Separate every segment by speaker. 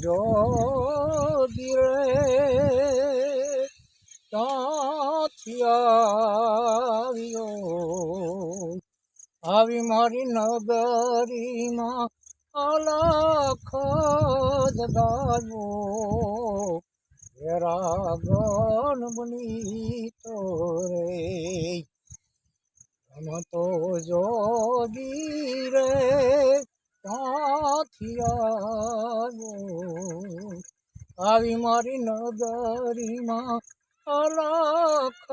Speaker 1: જોગી રે ક્યાંથી આવ્યો આવી મારી નગરીમાં અલખ જગાવ્યો રાગન બની તો રે આમ તો જોગી રે ક્યાંથી આવ્યો આવી મારી નગરીમાં અલખ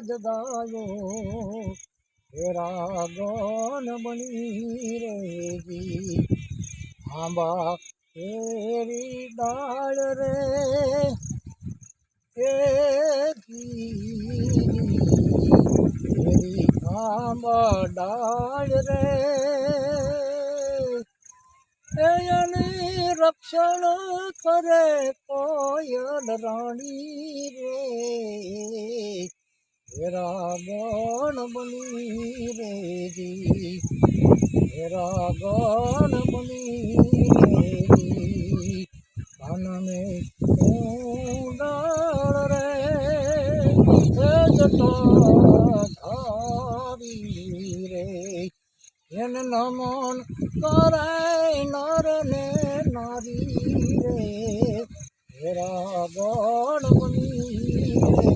Speaker 1: જગાવ્યો રાગન બની રેજી આંબા એરી ડાળ રે એરી આંબા ડાળ રે એની રક્ષણ કરે કોયલ રાણી રે રાગણ બની રેજી રાગણ બની રેજી કાનને ડાળ રે જતો ધારી રે એને નમન કરાય નર ને નારી રે રાગણ બની